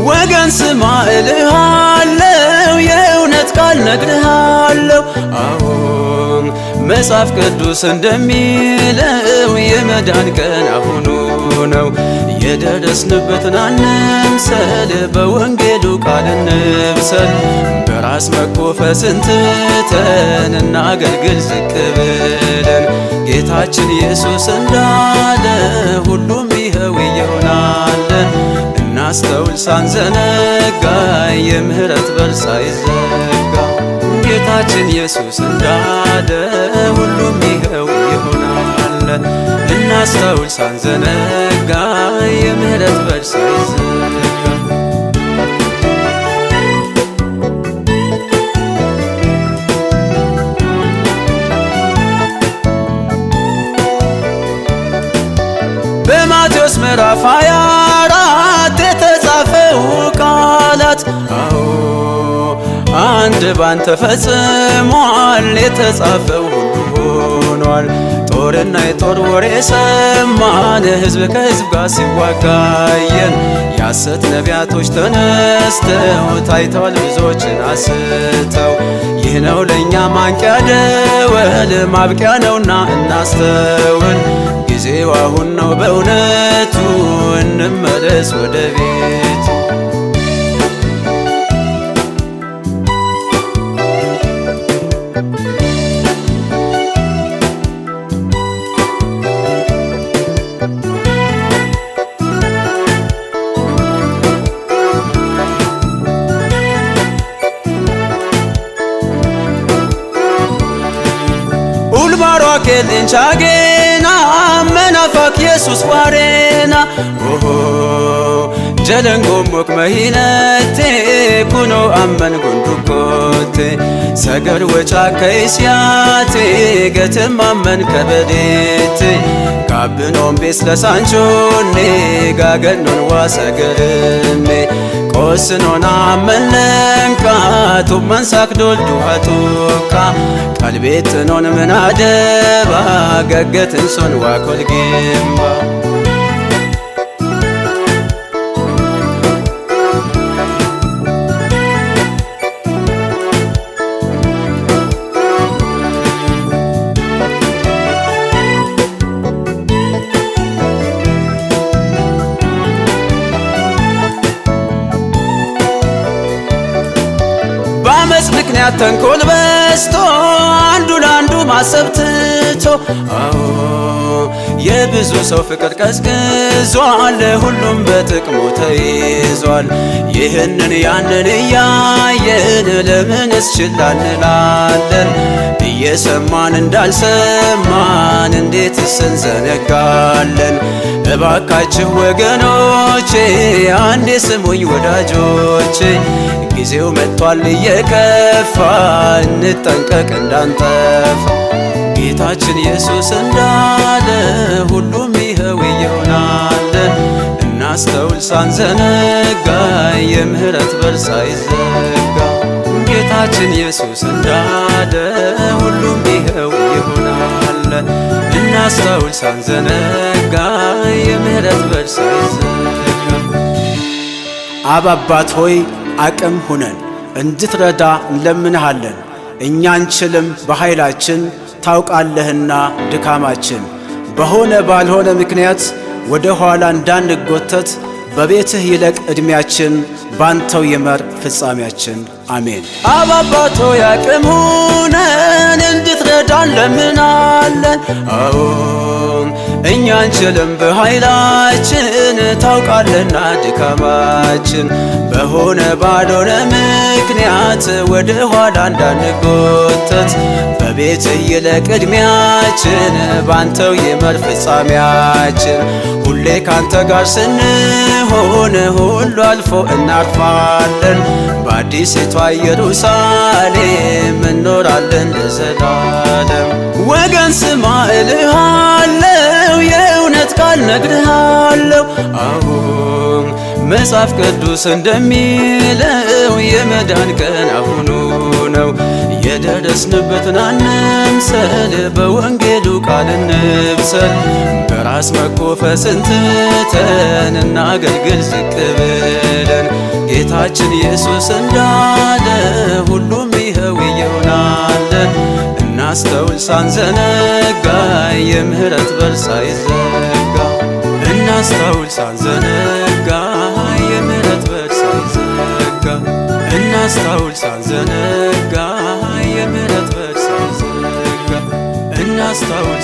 ወገን ስማ እልሃለሁ የእውነት ቃል ነግርሃለሁ። አዎን መጽሐፍ ቅዱስ እንደሚለው የመዳን ቀን አሁኑ ነው። የደረስንበትን አንምሰል፣ በወንጌሉ ቃል እንብሰል። በራስ መኮፈስን ትተን እናገልግል ዝቅ ብለን። ጌታችን ኢየሱስ እንዳለ ሁሉም ይኸው ይሆናል። እናስተውል ሳንዘነጋ የምህረት በር ሳይዘጋ። ጌታችን ኢየሱስ እንዳለ ሁሉም ይኸው ይሆናል። እናስተውል ሳንዘነጋ የምህረት በር ሳይዘጋ። በማቴዎስ ምዕራፍ 24 የተጻፈው ቃላት አዎ አንድ ባንተ ፈጽሟል። የተጻፈው ሁሉ ሆኗል። ጦርና የጦር ወሬ ሰማን፣ ሕዝብ ከሕዝብ ጋር ሲዋጋየን። የሐሰት ነቢያቶች ተነስተው ታይተዋል ብዙዎችን አስተው። ይህ ነው ለእኛ ማንቂያ ደወል፣ ማብቂያ ነውና እናስተውል። ጊዜው አሁን ነው በእውነቱ፣ እንመለስ ወደ ቤቱ። ኡልማሮ ኬልንቻጌና መናፋክ ኢየሱስ ዋሬና ኦሆ ጀለንጎሞክ መሂነቴ ኩኖ አመን ጉንዱኮቴ ሰገር ወጫ ከይስያቴ ገትም አመን ከበዴቴ ካብኖም ቤስ ለሳንቾኔ ጋገኖን ዋሰገርሜ ቆስኖና መለንካ ቱመን ሳክዶል ዱሃቱካ ቀልቤትኖን ምናደባ ገገትንሶን ዋኮልጌምባ በአመፅ ምክንያት ተንኮል በስቶ አንዱ ለአንዱ ማሰብ ትቶ አዎ የብዙ ሰው ፍቅር ቀዝቅዟል። ሁሉም በጥቅሙ ተይዟል። ይህንን ያንን እያየን ለምንስ ችላ እንላለን? እየሰማን እንዳልሰማን እንዴትስ እንዘነጋለን? እባካችሁ ወገኖቼ አንዴ ስሙኝ ወዳጆቼ፣ ጊዜው መጥቷል እየከፋ እንጠንቀቅ እንዳንጠፋ። ጌታችን ኢየሱስ እንዳለ ሁሉም ይኸው ይሆናል። እናስተውል ሳንዘነጋ የምህረት በር ሳይዘጋ። ጌታችን ኢየሱስ እንዳለ ሁሉም ይኸው ይሆናል። እናስተውል ሳንዘነጋ የምህረት በር ሳይዘጋ። አብ አባት ሆይ አቅም ሁነን እንድትረዳ እንለምንሃለን። እኛ አንችልም በኃይላችን ታውቃለህና ድካማችን። በሆነ ባልሆነ ምክንያት ወደ ኋላ እንዳንጎተት በቤትህ ይለቅ ዕድሜያችን፣ ባንተው ይመር ፍጻሜያችን። አሜን። አብ አባት ሆይ አቅም ሁነን እንድትረዳ እንለምንሃለን። አዎን እኛ እኛ አንችልም በኃይላችን ታውቃለና ድካማችን በሆነ ባልሆነ ምክንያት ወደ ኋላ እንዳንጎተት በቤትህ ይለቅ ዕድሜያችን ባንተው ይመር ፍጻሜያችን ሁሌ ካንተ ጋር ስንሆን ሁሉ አልፎ እናርፋለን በአዲሲቷ ኢየሩሳሌም እንኖራለን ለዘላለም። ወገን ስማ እልሃለው የእውነት ቃል ነግርሃለው አሁን መጽሐፍ ቅዱስ እንደሚለው የመዳን ቀን አሁኑ ነው። የደረስንበትን አንምሰል በወንጌሉ ቃል እንብሰል በራስ መኮፈስን ትተን እናገልግል ዝቅ ብለን ጌታችን ኢየሱስ እንዳለ ሁሉም ይኸው ይሆናል። እናስተውል ሳንዘነጋ የምህረት በር ሳይዘጋ እናስተውል ሳንዘነጋ የምህረት በር ሳይዘጋ እናስተውል ሳንዘነጋ የምህረት በር ሳይዘጋ እናስተውል